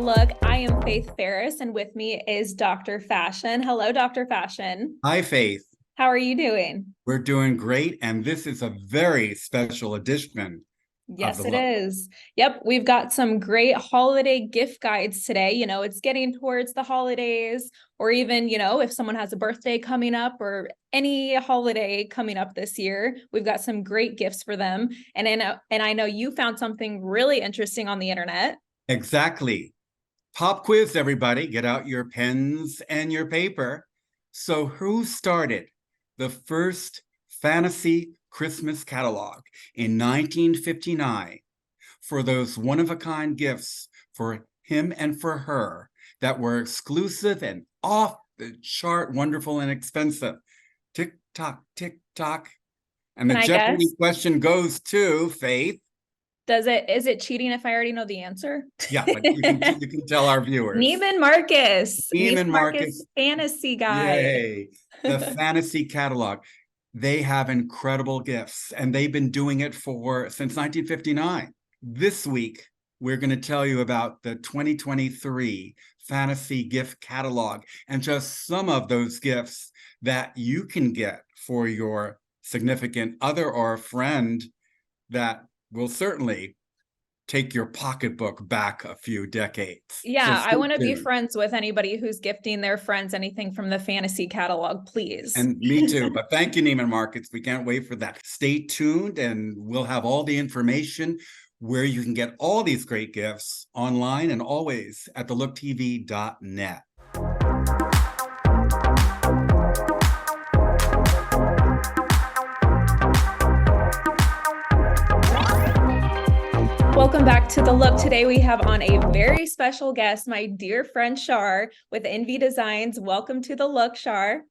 Look. I am Faith Ferris, and with me is Dr. Fashion. Hello, Dr. Fashion. Hi, Faith. How are you doing? We're doing great, and this is a very special edition of Yes, the it look. is. Yep, we've got some great holiday gift guides today. It's getting towards the holidays, or even, if someone has a birthday coming up or any holiday coming up this year, we've got some great gifts for them. And I know you found something really interesting on the internet. Exactly. Pop quiz, everybody. Get out your pens and your paper. So, who started the first fantasy Christmas catalog in 1959 for those one-of-a-kind gifts for him and for her that were exclusive and off the chart, wonderful and expensive? Tick tock, tick tock. And the Can I Jeopardy guess? question goes to Faith. Is it cheating if I already know the answer? Yeah, but you can tell our viewers. Neiman Neiman Marcus Marcus, fantasy guide. yay. The fantasy catalog. They have incredible gifts, and they've been doing it for since 1959. This week, we're going to tell you about the 2023 fantasy gift catalog and just some of those gifts that you can get for your significant other or a friend that will certainly take your pocketbook back a few decades. So Yeah, I stay want to be tuned. friends with anybody who's gifting their friends anything from the fantasy catalog, please. And me too. But thank you, Neiman Marcus. We can't wait for that. Stay tuned, and we'll have all the information where you can get all these great gifts online and always at thelooktv.net. Welcome back to The Look. Today we have on a very special guest, my dear friend Shar with Envy Designs. Welcome to The Look, Shar.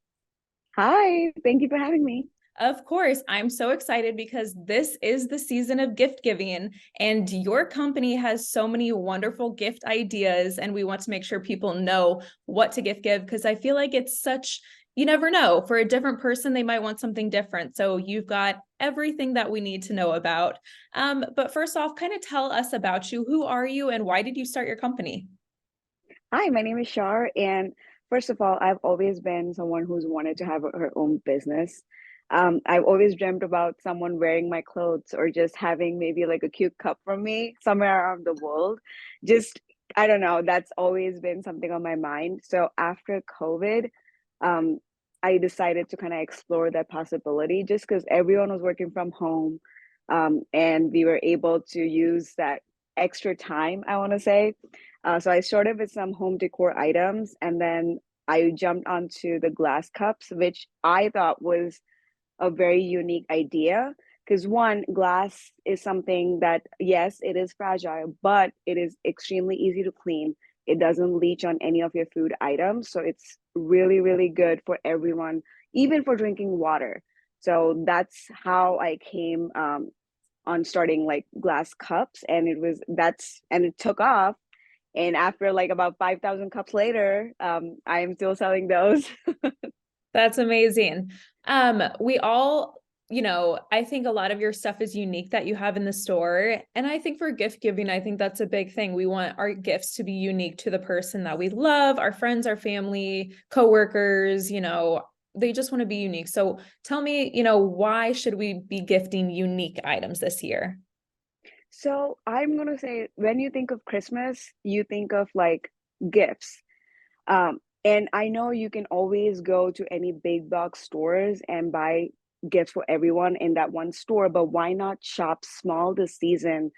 Hi, thank you for having me. Of course, I'm so excited because this is the season of gift giving, and your company has so many wonderful gift ideas, and we want to make sure people know what to gift give because I feel like it's such, you never know, for a different person, they might want something different. So you've got everything that we need to know about. But first off, kind of tell us about you. Who are you and why did you start your company? Hi, my name is Shar, and first of all, I've always been someone who's wanted to have her own business. I've always dreamt about someone wearing my clothes or just having maybe like a cute cup from me somewhere around the world. Just, I don't know, that's always been something on my mind. So after COVID, um, I decided to kind of explore that possibility just because everyone was working from home, and we were able to use that extra time, I want to say. So I started with some home decor items, and then I jumped onto the glass cups, which I thought was a very unique idea. Because one, glass is something that, yes, it is fragile, but it is extremely easy to clean. It doesn't leach on any of your food items. So it's really, really good for everyone, even for drinking water. So that's how I came on starting like glass cups. And it took off. And after like about 5,000 cups later, I am still selling those. That's amazing. We all, I think a lot of your stuff is unique that you have in the store. And I think for gift giving, I think that's a big thing. We want our gifts to be unique to the person that we love, our friends, our family, coworkers, they just want to be unique. So tell me, why should we be gifting unique items this year? So I'm gonna say when you think of Christmas, you think of like gifts. And I know you can always go to any big box stores and buy gifts for everyone in that one store, but why not shop small this season?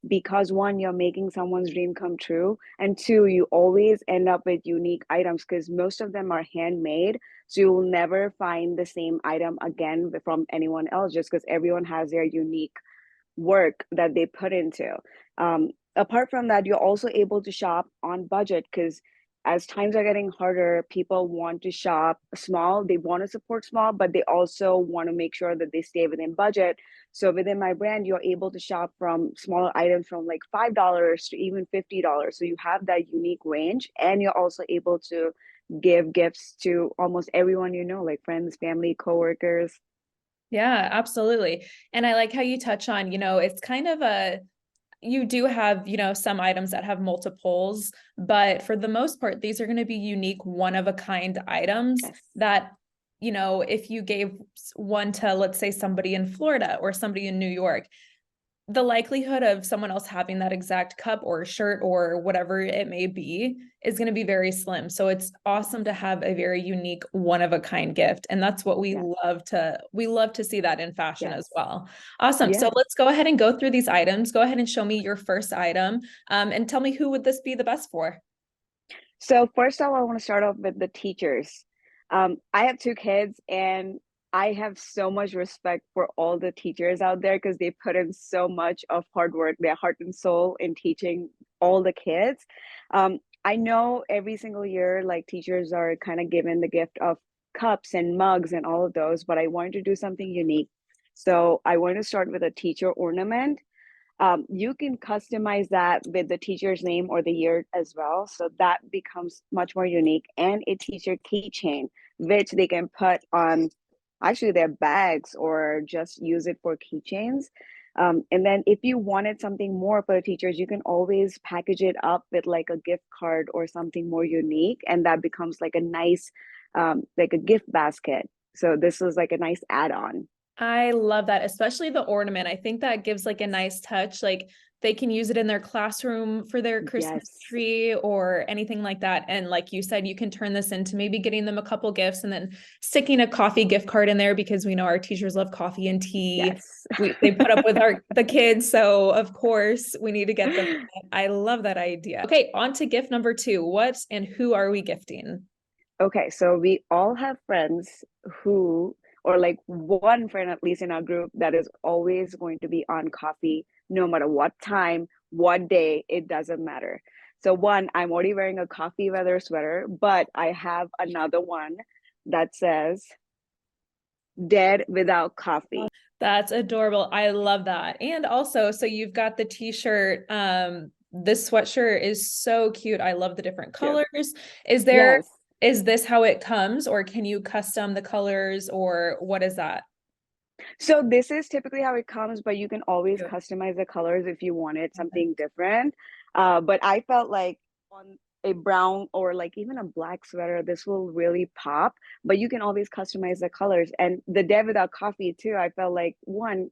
Because one, you're making someone's dream come true, and two, you always end up with unique items because most of them are handmade. So you'll never find the same item again from anyone else just because everyone has their unique work that they put into. Apart from that, you're also able to shop on budget because as times are getting harder, people want to shop small. They want to support small, but they also want to make sure that they stay within budget. So within my brand, you're able to shop from smaller items from like $5 to even $50. So you have that unique range, and you're also able to give gifts to almost everyone you know, like friends, family, coworkers. Yeah, absolutely. And I like how you touch on, it's kind of you do have, some items that have multiples, but for the most part, these are going to be unique, one of a kind items Yes. that, if you gave one to, let's say, somebody in Florida or somebody in New York, the likelihood of someone else having that exact cup or shirt or whatever it may be is going to be very slim. So it's awesome to have a very unique, one of a kind gift. And that's what we love to see that in fashion as well. Awesome. So let's go ahead and go through these items. Go ahead and show me your first item, and tell me who would this be the best for? So first of all, I want to start off with the teachers. I have two kids, and I have so much respect for all the teachers out there because they put in so much of hard work, their heart and soul in teaching all the kids. I know every single year, like teachers are kind of given the gift of cups and mugs and all of those, but I wanted to do something unique. So I want to start with a teacher ornament. You can customize that with the teacher's name or the year as well. So that becomes much more unique, and a teacher keychain, which they can put on actually their bags or just use it for keychains. And then if you wanted something more for the teachers, you can always package it up with like a gift card or something more unique. And that becomes like a nice, like a gift basket. So this is like a nice add-on. I love that, especially the ornament. I think that gives like a nice touch. Like they can use it in their classroom for their Christmas Yes. tree or anything like that. And like you said, you can turn this into maybe getting them a couple gifts and then sticking a coffee gift card in there because we know our teachers love coffee and tea. Yes. They put up with the kids, so of course we need to get them. I love that idea. Okay, on to gift number 2. What and who are we gifting? Okay, so we all have friends who, or like one friend at least in our group, that is always going to be on coffee, no matter what time, what day, it doesn't matter. So, one, I'm already wearing a coffee weather sweater, but I have another one that says dead without coffee. That's adorable. I love that. And also, so you've got the t-shirt. This sweatshirt is so cute. I love the different colors. Yes. Is this how it comes, or can you custom the colors, or what is that? So this is typically how it comes, but you can always Cute. customize the colors if you wanted something different. But I felt like on a brown or like even a black sweater, this will really pop. But you can always customize the colors. And the day without coffee too, I felt like one,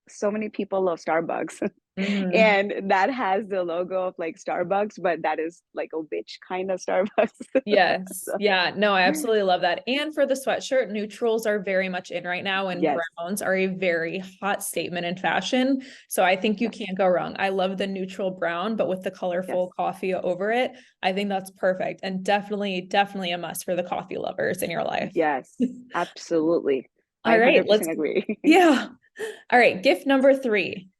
so many people love Starbucks. Mhm. And that has the logo of like Starbucks, but that is like a witch kind of Starbucks. Yes. So, Yeah. No, I absolutely love that. And for the sweatshirt, neutrals are very much in right now, and yes. browns are a very hot statement in fashion. So I think you Yes. can't go wrong. I love the neutral brown, but with the Yes. colorful coffee over it, I think that's perfect, and definitely a must for the coffee lovers in your life. Yes. Absolutely. I All right, 100% agree. yeah. All right, gift number 3.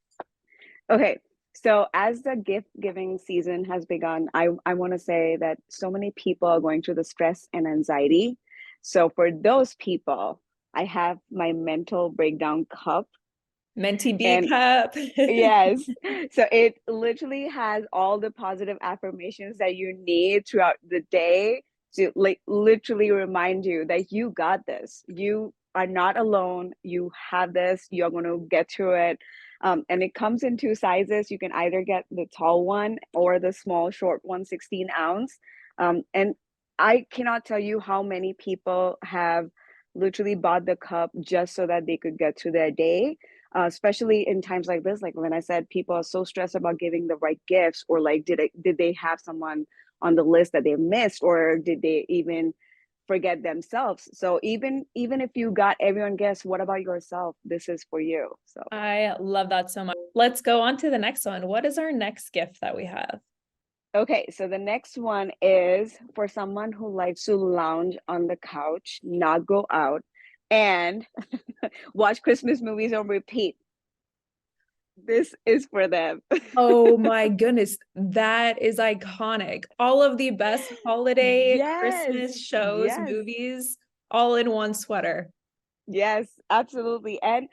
Okay, so as the gift giving season has begun, I want to say that so many people are going through the stress and anxiety. So for those people, I have my mental breakdown cup. Mentee B And cup. yes, so it literally has all the positive affirmations that you need throughout the day to like literally remind you that you got this. You are not alone. You have this. You're going to get through it. And it comes in 2 sizes. You can either get the tall one or the small, short one, 16 ounce. And I cannot tell you how many people have literally bought the cup just so that they could get through their day, especially in times like this. Like when I said people are so stressed about giving the right gifts, or like did they have someone on the list that they missed, or did they even forget themselves? So even if you got everyone guess, what about yourself? This is for you. So I love that so much. Let's go on to the next one. What is our next gift that we have? okay, so the next one is for someone who likes to lounge on the couch, not go out, and watch Christmas movies on repeat. This is for them. Oh my goodness, that is iconic. All of the best holiday, Yes, Christmas shows, yes, movies, all in one sweater. yes, absolutely. And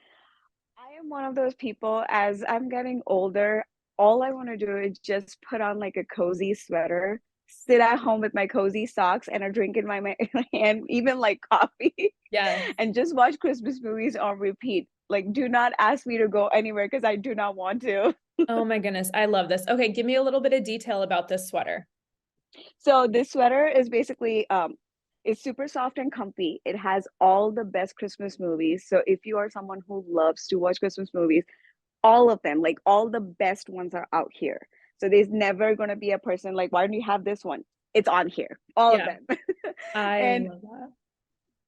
I am one of those people, as I'm getting older, all I want to do is just put on like a cozy sweater, sit at home with my cozy socks and a drink in my hand, even like coffee, Yes. and just watch Christmas movies on repeat. Like, do not ask me to go anywhere because I do not want to. Oh my goodness, I love this. Okay, give me a little bit of detail about this sweater. So this sweater is basically it's super soft and comfy. It has all the best Christmas movies. So if you are someone who loves to watch Christmas movies, all of them, like all the best ones are out here. So there's never going to be a person like, why don't you have this one? It's on here, all of Yeah, them. I And love that.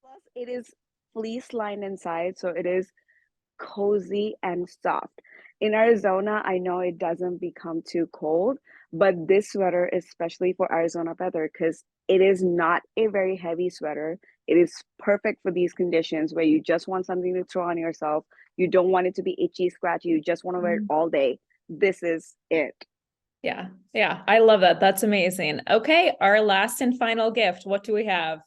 plus it is fleece lined inside, so it is cozy and soft. In Arizona, I know it doesn't become too cold, but this sweater is especially for Arizona weather because it is not a very heavy sweater. It is perfect for these conditions where you just want something to throw on yourself. You don't want it to be itchy, scratchy. You just want to wear it Mhm. all day. This is it. Yeah, yeah, I love that. That's amazing. Okay, our last and final gift. What do we have?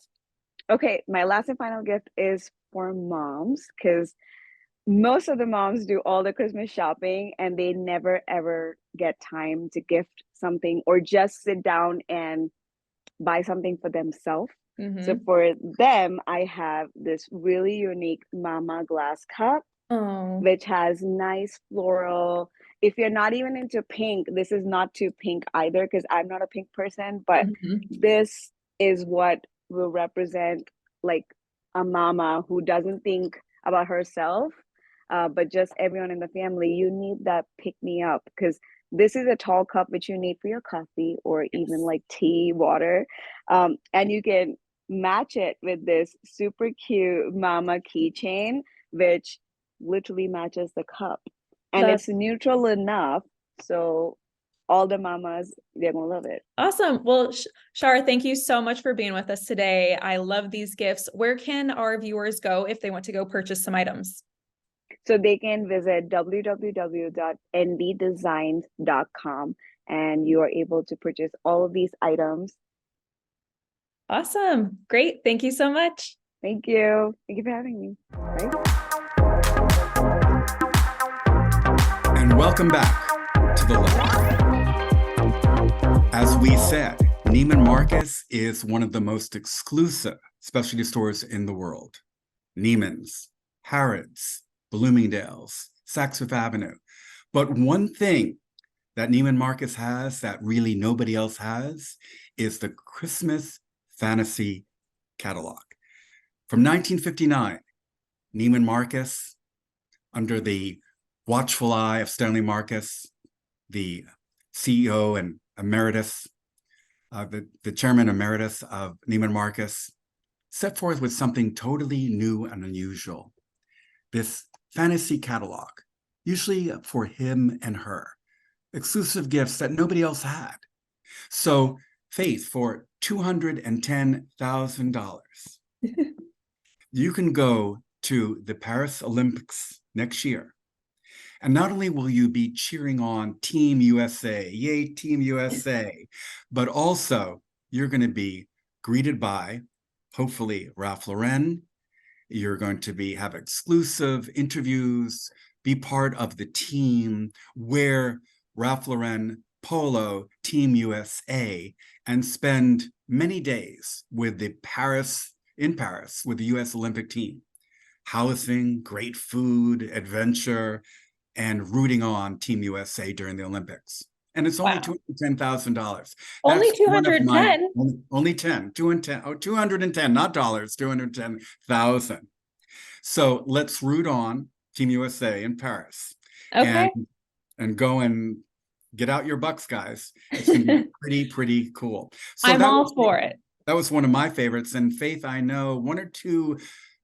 Okay, my last and final gift is for moms because most of the moms do all the Christmas shopping and they never ever get time to gift something or just sit down and buy something for themselves. So Mm-hmm. for them, I have this really unique Mama glass cup, Oh. which has nice floral. If you're not even into pink, this is not too pink either because I'm not a pink person, but Mhm. this is what will represent like a mama who doesn't think about herself, but just everyone in the family. You need that pick me up because this is a tall cup which you need for your coffee or even Yes. like tea, water. And you can match it with this super cute mama keychain, which literally matches the cup. And it's That's neutral enough. So all the mamas, they're gonna love it. awesome. Well, Shar, thank you so much for being with us today. I love these gifts. Where can our viewers go if they want to go purchase some items? So they can visit www.nbdesigns.com and you are able to purchase all of these items. Awesome. Great. Thank you so much. Thank you. Thank you for having me. Bye. And welcome back to the lab. As we said, Neiman Marcus is one of the most exclusive specialty stores in the world. Neiman's, Harrods, Bloomingdale's, Saks Fifth Avenue. But one thing that Neiman Marcus has that really nobody else has is the Christmas Fantasy Catalog. From 1959, Neiman Marcus, under the watchful eye of Stanley Marcus, the CEO and emeritus, the chairman emeritus of Neiman Marcus, set forth with something totally new and unusual. This fantasy catalog, usually for him and her, exclusive gifts that nobody else had. So, Faith, for $210,000, you can go to the Paris Olympics next year. And not only will you be cheering on Team USA, yay, Team USA, but also you're going to be greeted by, hopefully, Ralph Lauren. You're going to have exclusive interviews, be part of the team, wear Ralph Lauren polo, Team USA, and spend many days with in Paris with the US Olympic team, housing, great food, adventure, and rooting on Team USA during the Olympics. And it's only Wow. $210,000. Only That's one of my 210. only 10, 210, not dollars, 210,000. So let's root on Team USA in Paris Okay. and go and get out your bucks, guys. It's going to be pretty cool. So I'm all for it. that was one of my favorites. And Faith, I know one or two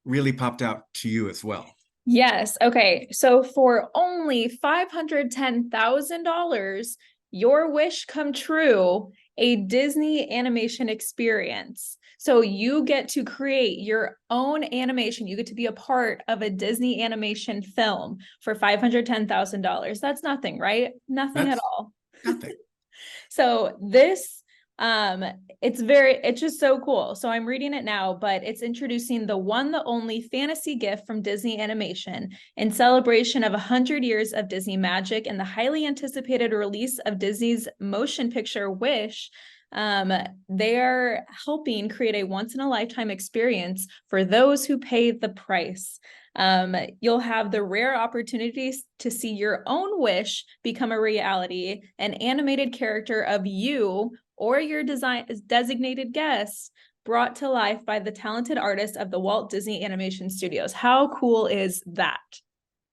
really popped out to you as well. Yes. Okay. So for only $510,000, your wish come true, a Disney animation experience. So you get to create your own animation. You get to be a part of a Disney animation film for $510,000. That's nothing, right? Nothing at That's all. nothing. So this it's just so cool. So I'm reading it now, but it's introducing the one, the only fantasy gift from Disney Animation in celebration of 100 years of Disney magic and the highly anticipated release of Disney's motion picture Wish. They are helping create a once-in-a-lifetime experience for those who pay the price. You'll have the rare opportunities to see your own wish become a reality, an animated character of you or your designated guest brought to life by the talented artists of the Walt Disney Animation Studios. How cool is that?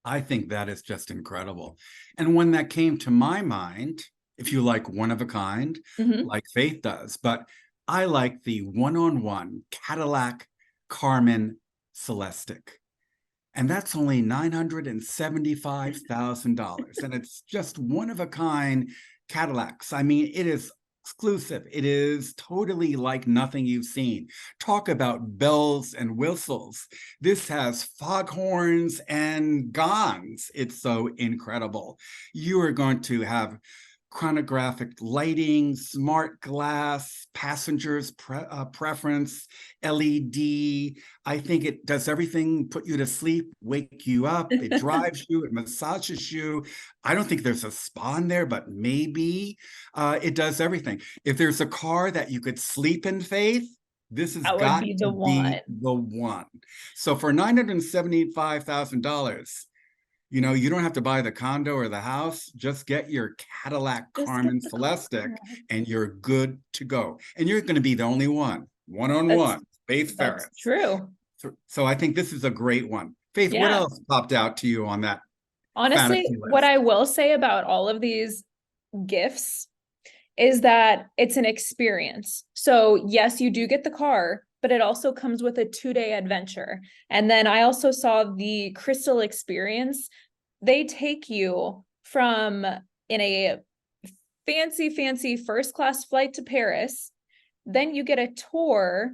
I think that is just incredible. And one that came to my mind, if you like one of a kind, like Faith does, but I like the one-on-one Cadillac Carmen Celestic. And that's only $975,000. And it's just one of a kind Cadillacs. I mean, it is exclusive. It is totally like nothing you've seen. Talk about bells and whistles. This has foghorns and gongs. It's so incredible. You are going to have chronographic lighting, smart glass, passengers preference, LED. I think it does everything, put you to sleep, wake you up, it drives you, it massages you. I don't think there's a spa in there, but maybe it does everything. If there's a car that you could sleep in, Faith, this has got to be the one. So for $975,000, you know, you don't have to buy the condo or the house. Just get your Cadillac Carmen Celestic and you're good to go. And you're going to be the only one-on-one, Faith Ferris. That's true. So I think this is a great one. Faith, what else popped out to you on that? Honestly, what I will say about all of these gifts is that it's an experience. So yes, you do get the car, but it also comes with a 2-day adventure. And then I also saw the Crystal experience. They take you from in a fancy first class flight to Paris. Then you get a tour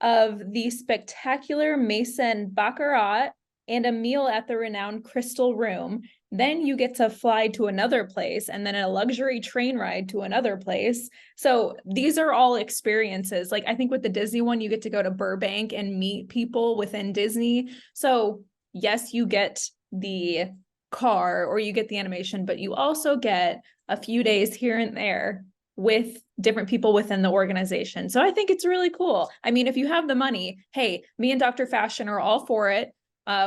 of the spectacular Maison Baccarat and a meal at the renowned Crystal Room. Then you get to fly to another place and then a luxury train ride to another place. So these are all experiences. Like I think with the Disney one, you get to go to Burbank and meet people within Disney. So yes, you get the car or you get the animation, but you also get a few days here and there with different people within the organization. So I think it's really cool. I mean, if you have the money, hey, me and Dr. Fashion are all for it.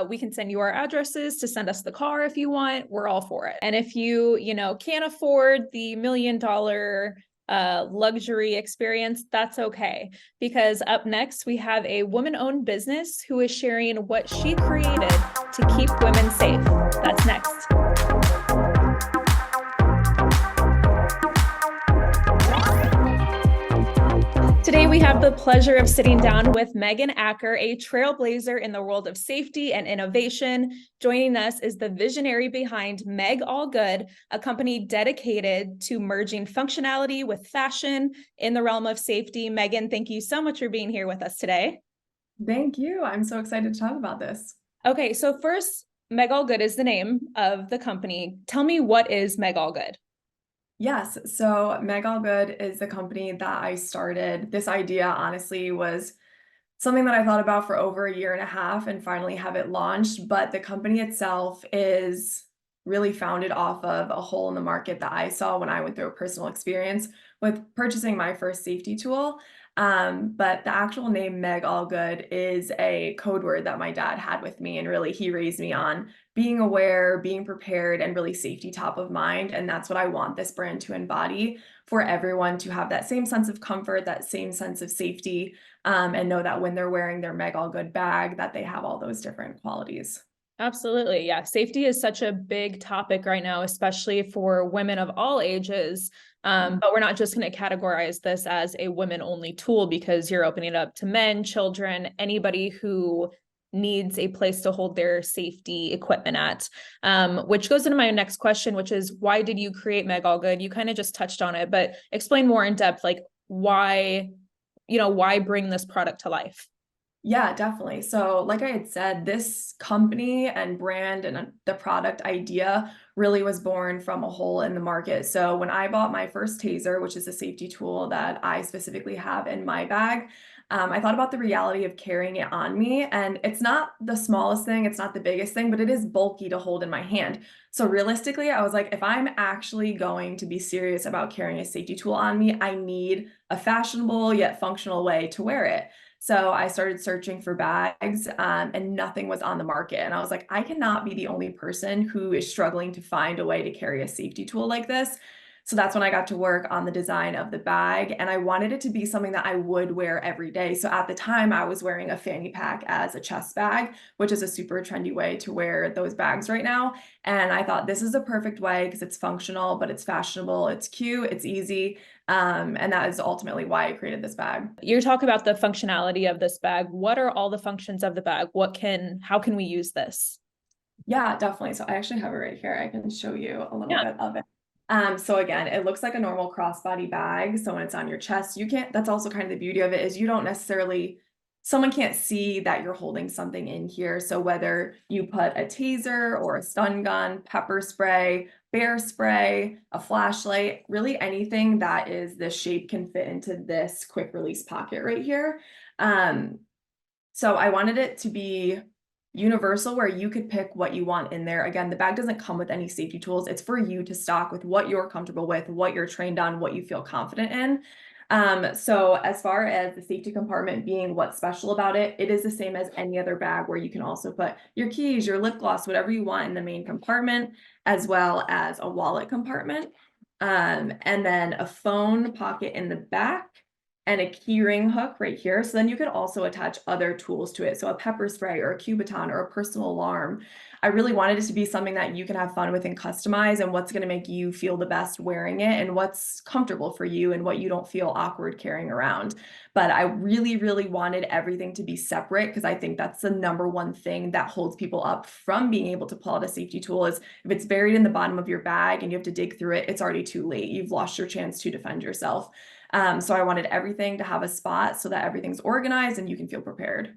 We can send you our addresses to send us the car if you want. We're all for it. And if you can't afford the $1 million luxury experience, that's okay. Because up next, we have a woman-owned business who is sharing what she created to keep women safe. That's next. Today, we have the pleasure of sitting down with Megan Acker, a trailblazer in the world of safety and innovation. Joining us is the visionary behind Meg All Good, a company dedicated to merging functionality with fashion in the realm of safety. Megan, thank you so much for being here with us today. Thank you. I'm so excited to talk about this. Okay, so first, Meg All Good is the name of the company. Tell me, what is Meg All Good? Yes, so Meg All Good is the company that I started. This idea honestly was something that I thought about for over 1.5 years and finally have it launched. But the company itself is really founded off of a hole in the market that I saw when I went through a personal experience with purchasing my first safety tool. But the actual name Meg All Good is a code word that my dad had with me, and really he raised me on being aware, being prepared, and really safety top of mind. And that's what I want this brand to embody, for everyone to have that same sense of comfort, that same sense of safety, and know that when they're wearing their Meg All Good bag, that they have all those different qualities. Absolutely. Yeah. Safety is such a big topic right now, especially for women of all ages. But we're not just going to categorize this as a women-only tool, because you're opening it up to men, children, anybody who needs a place to hold their safety equipment at, which goes into my next question, which is, why did you create Meg All Good? You kind of just touched on it, but explain more in depth, like why bring this product to life? Yeah, definitely. So like I had said, this company and brand and the product idea really was born from a hole in the market. So when I bought my first taser, which is a safety tool that I specifically have in my bag, I thought about the reality of carrying it on me, and it's not the smallest thing, it's not the biggest thing, but it is bulky to hold in my hand. So realistically, I was like, if I'm actually going to be serious about carrying a safety tool on me, I need a fashionable yet functional way to wear it. So I started searching for bags, and nothing was on the market. And I was like, I cannot be the only person who is struggling to find a way to carry a safety tool like this. So that's when I got to work on the design of the bag, and I wanted it to be something that I would wear every day. So at the time I was wearing a fanny pack as a chest bag, which is a super trendy way to wear those bags right now. And I thought this is a perfect way because it's functional, but it's fashionable, it's cute, it's easy. And that is ultimately why I created this bag. You're talking about the functionality of this bag. What are all the functions of the bag? How can we use this? Yeah, definitely. So I actually have it right here. I can show you a little Yeah. bit of it. So again, it looks like a normal crossbody bag. So when it's on your chest, that's also kind of the beauty of it, is you don't necessarily, someone can't see that you're holding something in here. So whether you put a taser or a stun gun, pepper spray, bear spray, a flashlight, really anything that is this shape can fit into this quick release pocket right here. So I wanted it to be universal, where you could pick what you want in there. Again, the bag doesn't come with any safety tools. It's for you to stock with what you're comfortable with, what you're trained on, what you feel confident in. So as far as the safety compartment being what's special about it, it is the same as any other bag, where you can also put your keys, your lip gloss, whatever you want in the main compartment, as well as a wallet compartment. And then a phone pocket in the back, and a key ring hook right here. So then you could also attach other tools to it. So a pepper spray or a Cubiton or a personal alarm. I really wanted it to be something that you can have fun with and customize, and what's going to make you feel the best wearing it, and what's comfortable for you and what you don't feel awkward carrying around. But I really, really wanted everything to be separate, because I think that's the number one thing that holds people up from being able to pull out a safety tool, is if it's buried in the bottom of your bag and you have to dig through it, it's already too late. You've lost your chance to defend yourself. So I wanted everything to have a spot so that everything's organized and you can feel prepared.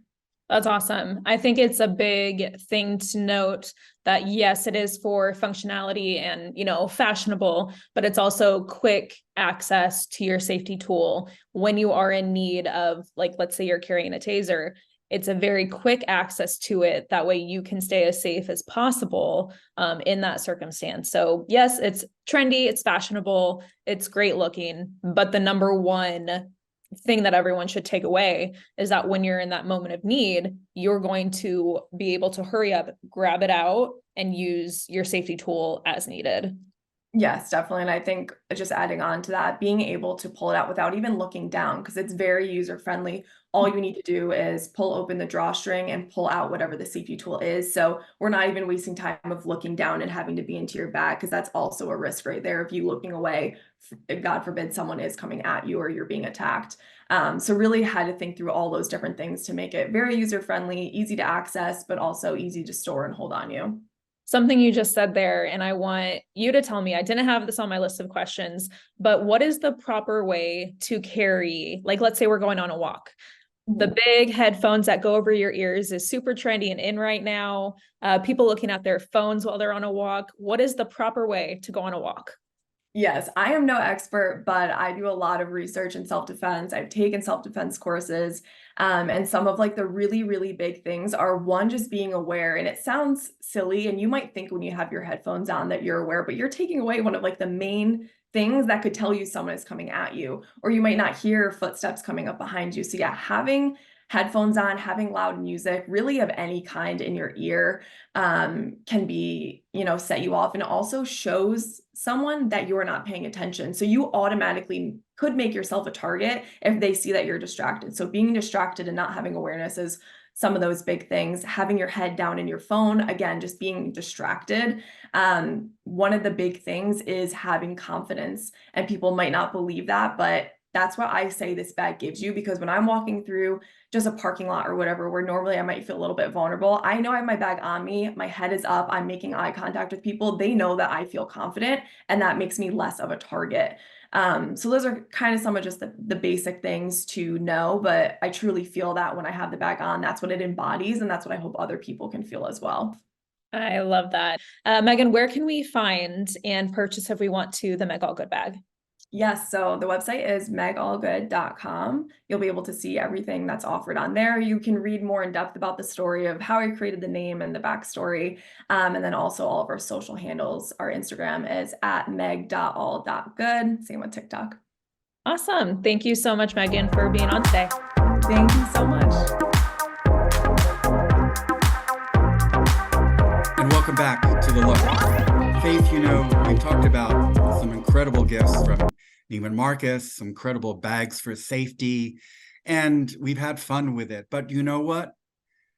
That's awesome. I think it's a big thing to note that yes, it is for functionality and, fashionable, but it's also quick access to your safety tool when you are in need of, like, let's say you're carrying a taser. It's a very quick access to it. That way you can stay as safe as possible in that circumstance. So yes, it's trendy, it's fashionable, it's great looking, but the number one thing that everyone should take away is that when you're in that moment of need, you're going to be able to hurry up, grab it out, and use your safety tool as needed. Yes, definitely. And I think just adding on to that, being able to pull it out without even looking down, because it's very user friendly. All you need to do is pull open the drawstring and pull out whatever the safety tool is. So we're not even wasting time of looking down and having to be into your bag, because that's also a risk right there. If you looking away, God forbid someone is coming at you or you're being attacked. So really had to think through all those different things to make it very user friendly, easy to access, but also easy to store and hold on you. Something you just said there, and I want you to tell me, I didn't have this on my list of questions, but what is the proper way to carry, like, let's say we're going on a walk. The big headphones that go over your ears is super trendy and in right now. People looking at their phones while they're on a walk. What is the proper way to go on a walk? Yes, I am no expert, but I do a lot of research in self-defense. I've taken self-defense courses, and some of like the really, really big things are, one, just being aware. And it sounds silly, and you might think when you have your headphones on that you're aware, but you're taking away one of like the main things that could tell you someone is coming at you, or you might not hear footsteps coming up behind you. So yeah, having headphones on, having loud music, really of any kind in your ear, can be, set you off, and also shows someone that you're not paying attention. So you automatically could make yourself a target if they see that you're distracted. So being distracted and not having awareness is some of those big things. Having your head down in your phone, again, just being distracted. One of the big things is having confidence, and people might not believe that, but that's what I say this bag gives you, because when I'm walking through just a parking lot or whatever, where normally I might feel a little bit vulnerable, I know I have my bag on me, my head is up, I'm making eye contact with people, they know that I feel confident, and that makes me less of a target. So those are kind of some of just the basic things to know, but I truly feel that when I have the bag on, that's what it embodies, and that's what I hope other people can feel as well. I love that. Megan, where can we find and purchase, if we want to, the Meg All Good bag? Yes, so the website is megallgood.com. You'll be able to see everything that's offered on there. You can read more in depth about the story of how I created the name and the backstory. And then also all of our social handles. Our Instagram is at meg.all.good. Same with TikTok. Awesome. Thank you so much, Megan, for being on today. Thank you so much. And welcome back to The Look. Faith, you know, we talked about some incredible gifts from Neiman Marcus, some incredible bags for safety, and we've had fun with it. But you know what?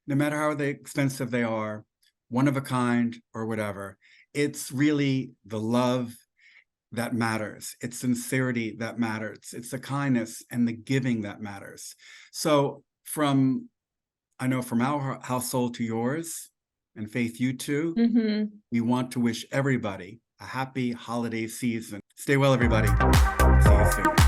No matter how expensive they are, one of a kind or whatever, it's really the love that matters. It's sincerity that matters. It's the kindness and the giving that matters. So I know from our household to yours, and Faith, you too, we want to wish everybody a happy holiday season. Stay well, everybody. See you soon.